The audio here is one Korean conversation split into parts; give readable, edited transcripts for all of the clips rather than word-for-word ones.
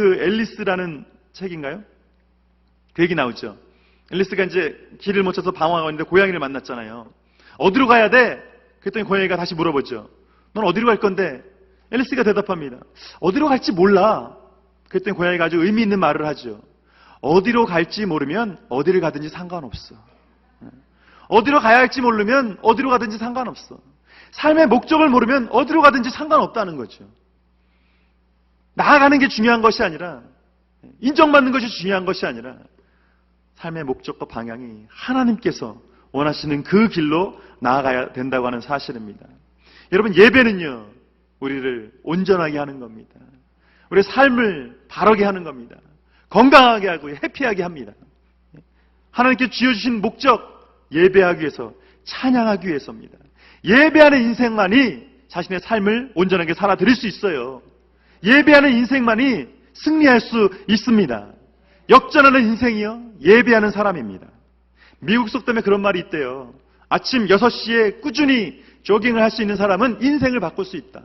그 앨리스라는 책인가요? 그 얘기 나오죠. 앨리스가 이제 길을 못 찾아서 방황하고 있는데 고양이를 만났잖아요. 어디로 가야 돼? 그랬더니 고양이가 다시 물어보죠. 넌 어디로 갈 건데? 앨리스가 대답합니다. 어디로 갈지 몰라. 그랬더니 고양이가 아주 의미 있는 말을 하죠. 어디로 갈지 모르면 어디를 가든지 상관없어. 어디로 가야 할지 모르면 어디로 가든지 상관없어. 삶의 목적을 모르면 어디로 가든지 상관없다는 거죠. 나아가는 게 중요한 것이 아니라, 인정받는 것이 중요한 것이 아니라, 삶의 목적과 방향이 하나님께서 원하시는 그 길로 나아가야 된다고 하는 사실입니다. 여러분, 예배는요, 우리를 온전하게 하는 겁니다. 우리의 삶을 바르게 하는 겁니다. 건강하게 하고 해피하게 합니다. 하나님께 쥐어주신 목적, 예배하기 위해서, 찬양하기 위해서입니다. 예배하는 인생만이 자신의 삶을 온전하게 살아드릴 수 있어요. 예배하는 인생만이 승리할 수 있습니다. 역전하는 인생이요, 예배하는 사람입니다. 미국 속담에 그런 말이 있대요. 아침 6시에 꾸준히 조깅을 할 수 있는 사람은 인생을 바꿀 수 있다.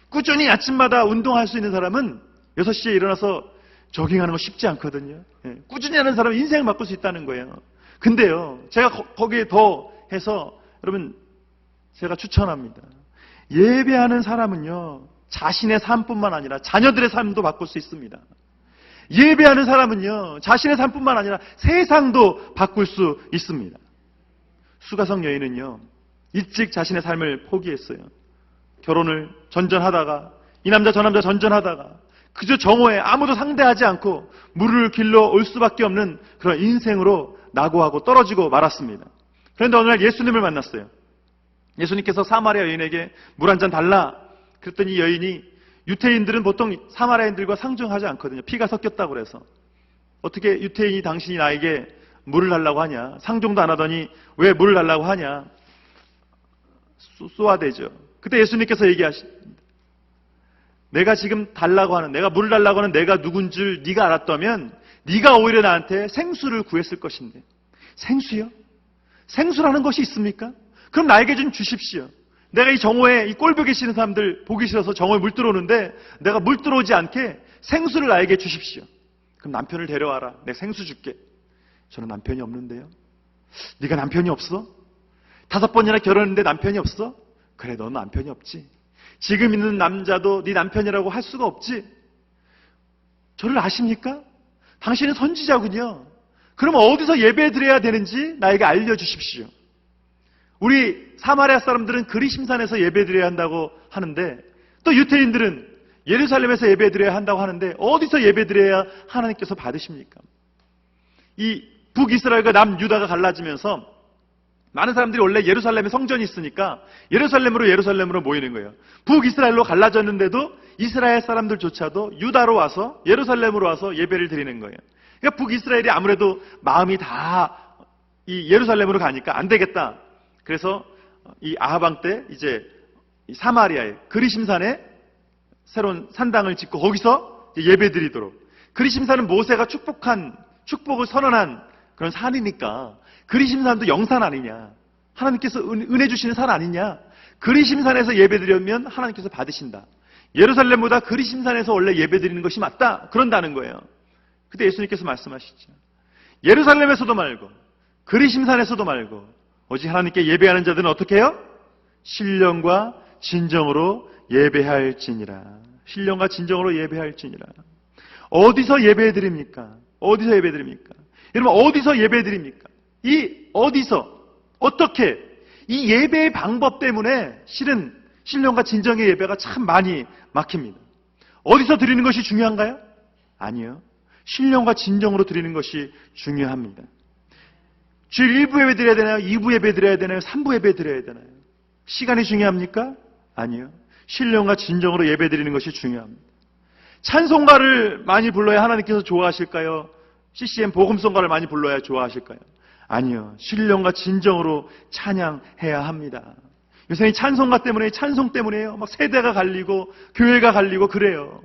꾸준히 아침마다 운동할 수 있는 사람은 6시에 일어나서 조깅하는 거 쉽지 않거든요. 꾸준히 하는 사람은 인생을 바꿀 수 있다는 거예요. 근데요, 제가 거기에 더 해서 여러분, 제가 추천합니다. 예배하는 사람은요, 자신의 삶뿐만 아니라 자녀들의 삶도 바꿀 수 있습니다. 예배하는 사람은요, 자신의 삶뿐만 아니라 세상도 바꿀 수 있습니다. 수가성 여인은요, 일찍 자신의 삶을 포기했어요. 결혼을 전전하다가, 이 남자 저 남자 전전하다가, 그저 정오에 아무도 상대하지 않고 물을 길러 올 수밖에 없는 그런 인생으로 낙오하고 떨어지고 말았습니다. 그런데 어느 날 예수님을 만났어요. 예수님께서 사마리아 여인에게 물 한 잔 달라. 그랬더니 여인이, 유태인들은 보통 사마리아인들과 상종하지 않거든요. 피가 섞였다고 그래서. 어떻게 유태인이 당신이 나에게 물을 달라고 하냐. 상종도 안 하더니 왜 물을 달라고 하냐. 쏘아대죠. 그때 예수님께서 얘기하십니다. 내가 지금 달라고 하는, 내가 물을 달라고 하는 내가 누군 줄 네가 알았다면 네가 오히려 나한테 생수를 구했을 것인데. 생수요? 생수라는 것이 있습니까? 그럼 나에게 좀 주십시오. 내가 이 정오에 이 꼴보기 계시는 사람들 보기 싫어서 정오에 물 들어오는데 내가 물 들어오지 않게 생수를 나에게 주십시오. 그럼 남편을 데려와라. 내가 생수 줄게. 저는 남편이 없는데요. 네가 남편이 없어? 5번이나 결혼했는데 남편이 없어? 그래, 넌 남편이 없지. 지금 있는 남자도 네 남편이라고 할 수가 없지. 저를 아십니까? 당신은 선지자군요. 그럼 어디서 예배 드려야 되는지 나에게 알려주십시오. 우리 사마리아 사람들은 그리심산에서 예배 드려야 한다고 하는데, 또 유태인들은 예루살렘에서 예배 드려야 한다고 하는데, 어디서 예배 드려야 하나님께서 받으십니까? 이 북이스라엘과 남유다가 갈라지면서 많은 사람들이 원래 예루살렘에 성전이 있으니까 예루살렘으로 모이는 거예요. 북이스라엘로 갈라졌는데도 이스라엘 사람들조차도 유다로 와서 예루살렘으로 와서 예배를 드리는 거예요. 그러니까 북이스라엘이 아무래도 마음이 다 이 예루살렘으로 가니까 안 되겠다. 그래서 이 아하방 때 이제 사마리아에 그리심산에 새로운 산당을 짓고 거기서 예배 드리도록. 그리심산은 모세가 축복을 선언한 그런 산이니까 그리심산도 영산 아니냐. 하나님께서 은혜 주시는 산 아니냐. 그리심산에서 예배 드리면 하나님께서 받으신다. 예루살렘보다 그리심산에서 원래 예배 드리는 것이 맞다. 그런다는 거예요. 그때 예수님께서 말씀하시죠. 예루살렘에서도 말고 그리심산에서도 말고 오직 하나님께 예배하는 자들은 어떻게 해요? 신령과 진정으로 예배할지니라. 신령과 진정으로 예배할지니라. 어디서 예배드립니까? 어디서 예배드립니까? 여러분, 어디서 예배드립니까? 어떻게? 이 예배의 방법 때문에 실은 신령과 진정의 예배가 참 많이 막힙니다. 어디서 드리는 것이 중요한가요? 아니요. 신령과 진정으로 드리는 것이 중요합니다. 주일 1부 예배 드려야 되나요? 2부 예배 드려야 되나요? 3부 예배 드려야 되나요? 시간이 중요합니까? 아니요. 신령과 진정으로 예배 드리는 것이 중요합니다. 찬송가를 많이 불러야 하나님께서 좋아하실까요? CCM 복음성가를 많이 불러야 좋아하실까요? 아니요. 신령과 진정으로 찬양해야 합니다. 요새는 찬송가 때문에, 찬송 때문에요. 막 세대가 갈리고 교회가 갈리고 그래요.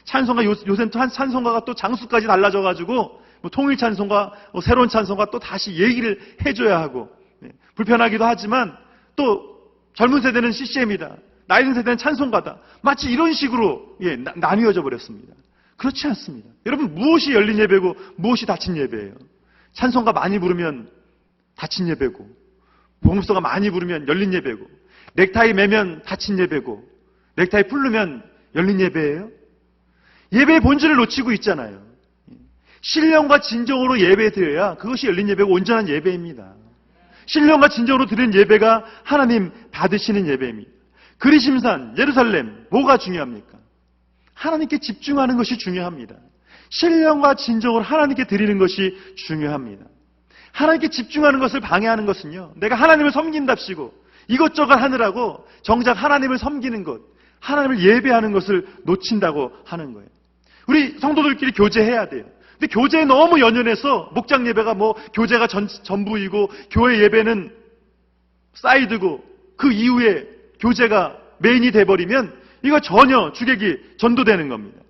찬송가 요새는 또 한 찬송가가 또 장수까지 달라져가지고 뭐 통일 찬송가, 새로운 찬송가 또 다시 얘기를 해줘야 하고 불편하기도 하지만 또 젊은 세대는 CCM이다. 나이 든 세대는 찬송가다. 마치 이런 식으로 나뉘어져 버렸습니다. 그렇지 않습니다. 여러분, 무엇이 열린 예배고 무엇이 닫힌 예배예요? 찬송가 많이 부르면 닫힌 예배고, 복음서가 많이 부르면 열린 예배고, 넥타이 매면 닫힌 예배고, 넥타이 풀르면 열린 예배예요? 예배의 본질을 놓치고 있잖아요. 신령과 진정으로 예배 드려야 그것이 열린 예배고 온전한 예배입니다. 신령과 진정으로 드리는 예배가 하나님 받으시는 예배입니다. 그리심산, 예루살렘, 뭐가 중요합니까? 하나님께 집중하는 것이 중요합니다. 신령과 진정으로 하나님께 드리는 것이 중요합니다. 하나님께 집중하는 것을 방해하는 것은요, 내가 하나님을 섬긴답시고 이것저것 하느라고 정작 하나님을 섬기는 것, 하나님을 예배하는 것을 놓친다고 하는 거예요. 우리 성도들끼리 교제해야 돼요. 근데 교제에 너무 연연해서 목장 예배가 뭐 교제가 전부이고 교회 예배는 사이드고 그 이후에 교제가 메인이 돼버리면 이거 전혀 주객이 전도되는 겁니다.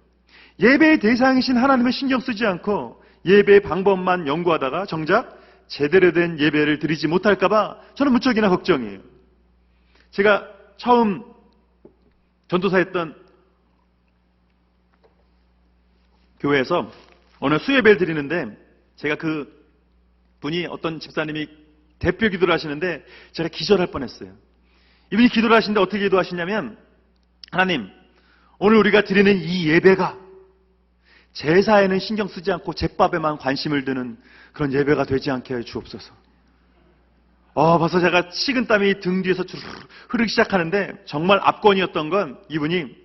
예배의 대상이신 하나님을 신경 쓰지 않고 예배의 방법만 연구하다가 정작 제대로 된 예배를 드리지 못할까봐 저는 무척이나 걱정이에요. 제가 처음 전도사했던 교회에서 어느 수예배를 드리는데 제가 그 분이 어떤 집사님이 대표 기도를 하시는데 제가 기절할 뻔했어요. 이분이 기도를 하시는데 어떻게 기도하시냐면, 하나님, 오늘 우리가 드리는 이 예배가 제사에는 신경 쓰지 않고 제밥에만 관심을 드는 그런 예배가 되지 않게 해 주옵소서. 벌써 제가 식은땀이 등 뒤에서 주르르 흐르기 시작하는데 정말 압권이었던 건 이분이,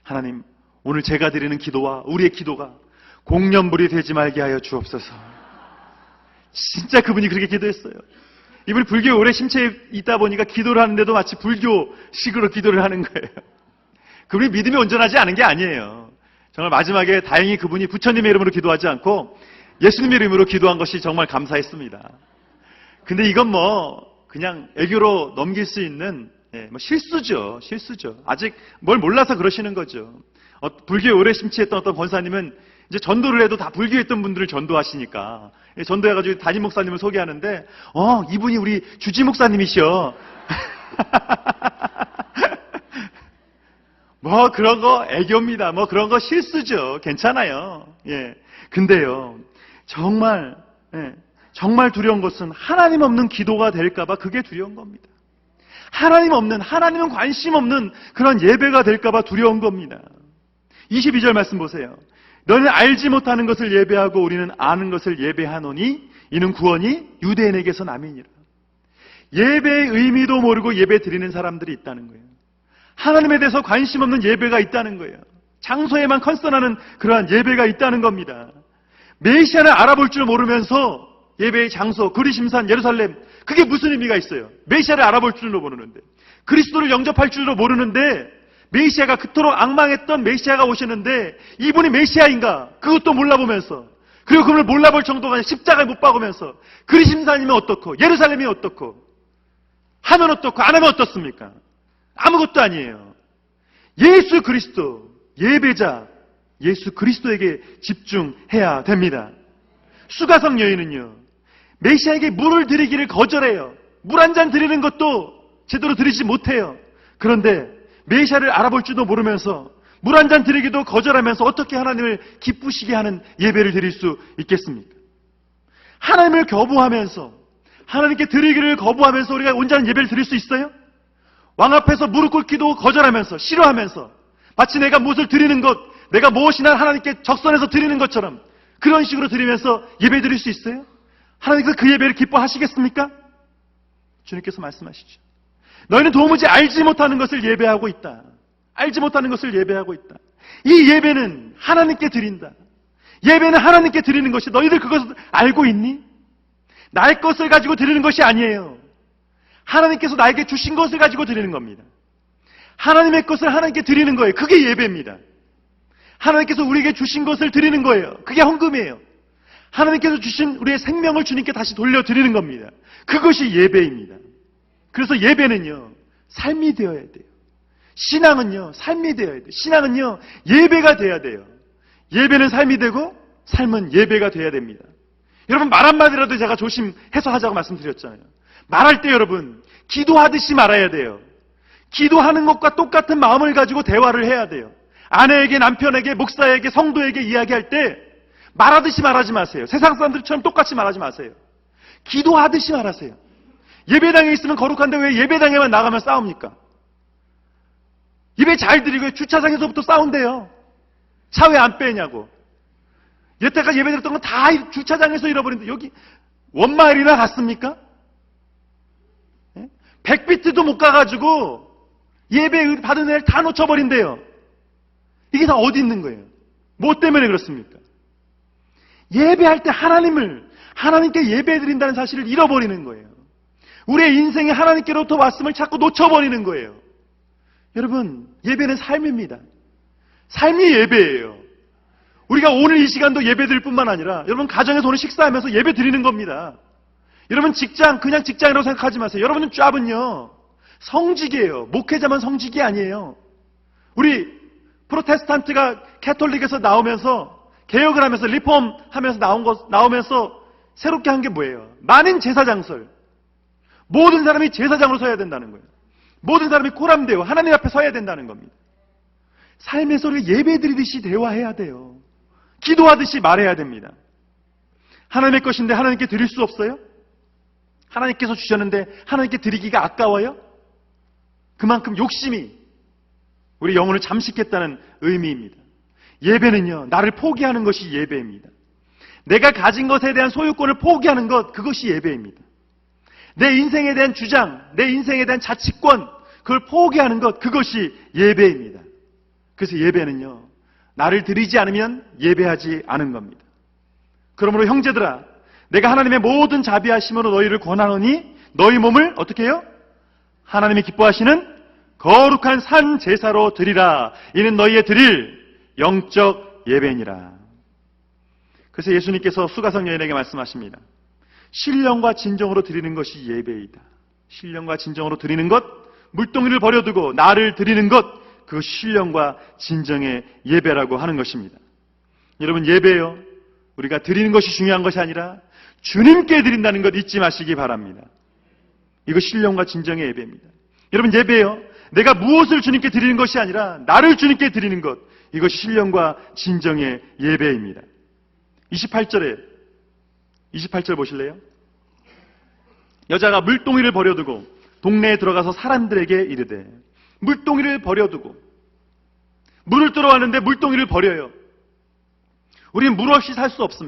하나님, 오늘 제가 드리는 기도와 우리의 기도가 공연불이 되지 말게 하여 주옵소서. 진짜 그분이 그렇게 기도했어요. 이분이 불교에 오래 심취해 있다 보니까 기도를 하는데도 마치 불교식으로 기도를 하는 거예요. 그분이 믿음이 온전하지 않은 게 아니에요. 정말 마지막에 다행히 그분이 부처님의 이름으로 기도하지 않고 예수님의 이름으로 기도한 것이 정말 감사했습니다. 근데 이건 뭐 그냥 애교로 넘길 수 있는 실수죠. 아직 뭘 몰라서 그러시는 거죠. 불교에 오래 심취했던 어떤 권사님은 이제 전도를 해도 다 불교에 있던 분들을 전도하시니까 전도해가지고 담임 목사님을 소개하는데 이분이 우리 주지 목사님이시여. 뭐 그런 거 애교입니다. 뭐 그런 거 실수죠. 괜찮아요. 근데요, 정말 두려운 것은 하나님 없는 기도가 될까봐 그게 두려운 겁니다. 하나님은 관심 없는 그런 예배가 될까봐 두려운 겁니다. 22절 말씀 보세요. 너는 알지 못하는 것을 예배하고 우리는 아는 것을 예배하노니 이는 구원이 유대인에게서 남이니라. 예배의 의미도 모르고 예배 드리는 사람들이 있다는 거예요. 하나님에 대해서 관심 없는 예배가 있다는 거예요. 장소에만 컨선하는 그러한 예배가 있다는 겁니다. 메시아를 알아볼 줄 모르면서 예배의 장소, 그리심산, 예루살렘, 그게 무슨 의미가 있어요? 메시아를 알아볼 줄도 모르는데, 그리스도를 영접할 줄도 모르는데, 메시아가 그토록 앙망했던 메시아가 오셨는데 이분이 메시아인가? 그것도 몰라보면서, 그리고 그분을 몰라볼 정도가 아니라 십자가에 못 박으면서 그리심산이면 어떻고 예루살렘이 어떻고 하면 어떻고 안 하면 어떻습니까? 아무것도 아니에요. 예수 그리스도, 예배자 예수 그리스도에게 집중해야 됩니다. 수가성 여인은요, 메시아에게 물을 드리기를 거절해요. 물 한 잔 드리는 것도 제대로 드리지 못해요. 그런데 메시아를 알아볼 줄도 모르면서 물 한 잔 드리기도 거절하면서 어떻게 하나님을 기쁘시게 하는 예배를 드릴 수 있겠습니까? 하나님을 거부하면서, 하나님께 드리기를 거부하면서 우리가 온전한 예배를 드릴 수 있어요? 왕 앞에서 무릎 꿇기도 거절하면서, 싫어하면서, 마치 내가 무엇을 드리는 것, 내가 무엇이나 하나님께 적선해서 드리는 것처럼 그런 식으로 드리면서 예배 드릴 수 있어요? 하나님께서 그 예배를 기뻐하시겠습니까? 주님께서 말씀하시죠. 너희는 도무지 알지 못하는 것을 예배하고 있다. 알지 못하는 것을 예배하고 있다. 이 예배는 하나님께 드린다. 예배는 하나님께 드리는 것이, 너희들 그것을 알고 있니? 나의 것을 가지고 드리는 것이 아니에요. 하나님께서 나에게 주신 것을 가지고 드리는 겁니다. 하나님의 것을 하나님께 드리는 거예요. 그게 예배입니다. 하나님께서 우리에게 주신 것을 드리는 거예요. 그게 헌금이에요. 하나님께서 주신 우리의 생명을 주님께 다시 돌려드리는 겁니다. 그것이 예배입니다. 그래서 예배는요, 삶이 되어야 돼요. 신앙은요, 삶이 되어야 돼요. 신앙은요, 예배가 돼야 돼요. 예배는 삶이 되고 삶은 예배가 돼야 됩니다. 여러분, 말 한마디라도 제가 조심해서 하자고 말씀드렸잖아요. 말할 때 여러분, 기도하듯이 말아야 돼요. 기도하는 것과 똑같은 마음을 가지고 대화를 해야 돼요. 아내에게, 남편에게, 목사에게, 성도에게 이야기할 때 말하듯이 말하지 마세요. 세상 사람들처럼 똑같이 말하지 마세요. 기도하듯이 말하세요. 예배당에 있으면 거룩한데 왜 예배당에만 나가면 싸웁니까? 예배 잘 드리고 주차장에서부터 싸운대요. 차 왜 안 빼냐고. 여태까지 예배 드렸던 건 다 주차장에서 잃어버린데 여기 원마일이나 갔습니까? 100비트도 못 가가지고 예배 받은 애를 다 놓쳐버린대요. 이게 다 어디 있는 거예요? 뭐 때문에 그렇습니까? 예배할 때 하나님께 예배드린다는 사실을 잃어버리는 거예요. 우리의 인생에 하나님께로부터 왔음을 자꾸 놓쳐버리는 거예요. 여러분, 예배는 삶입니다. 삶이 예배예요. 우리가 오늘 이 시간도 예배드릴 뿐만 아니라 여러분 가정에서 오늘 식사하면서 예배 드리는 겁니다. 여러분 그냥 직장이라고 생각하지 마세요. 여러분은 짭은요 성직이에요. 목회자만 성직이 아니에요. 우리 프로테스탄트가 캐톨릭에서 나오면서 개혁을 하면서 리폼 하면서 나오면서 새롭게 한 게 뭐예요? 만인 제사장설. 모든 사람이 제사장으로 서야 된다는 거예요. 모든 사람이 코람되어 하나님 앞에 서야 된다는 겁니다. 삶에서 우리가 예배드리듯이 대화해야 돼요. 기도하듯이 말해야 됩니다. 하나님의 것인데 하나님께 드릴 수 없어요? 하나님께서 주셨는데 하나님께 드리기가 아까워요? 그만큼 욕심이 우리 영혼을 잠식했다는 의미입니다. 예배는요, 나를 포기하는 것이 예배입니다. 내가 가진 것에 대한 소유권을 포기하는 것, 그것이 예배입니다. 내 인생에 대한 주장, 내 인생에 대한 자치권, 그걸 포기하는 것, 그것이 예배입니다. 그래서 예배는요, 나를 드리지 않으면 예배하지 않은 겁니다. 그러므로 형제들아, 내가 하나님의 모든 자비하심으로 너희를 권하노니 너희 몸을 어떻게 해요? 하나님이 기뻐하시는 거룩한 산 제사로 드리라. 이는 너희의 드릴 영적 예배니라. 그래서 예수님께서 수가성 여인에게 말씀하십니다. 신령과 진정으로 드리는 것이 예배이다. 신령과 진정으로 드리는 것, 물동이를 버려두고 나를 드리는 것, 그 신령과 진정의 예배라고 하는 것입니다. 여러분, 예배요, 우리가 드리는 것이 중요한 것이 아니라 주님께 드린다는 것 잊지 마시기 바랍니다. 이거 신령과 진정의 예배입니다. 여러분, 예배요, 내가 무엇을 주님께 드리는 것이 아니라 나를 주님께 드리는 것, 이것이 신령과 진정의 예배입니다. 28절 보실래요? 여자가 물동이를 버려두고 동네에 들어가서 사람들에게 이르되, 물동이를 버려두고 물을 뜨러 왔는데 물동이를 버려요. 우리는 물 없이 살 수 없습니다.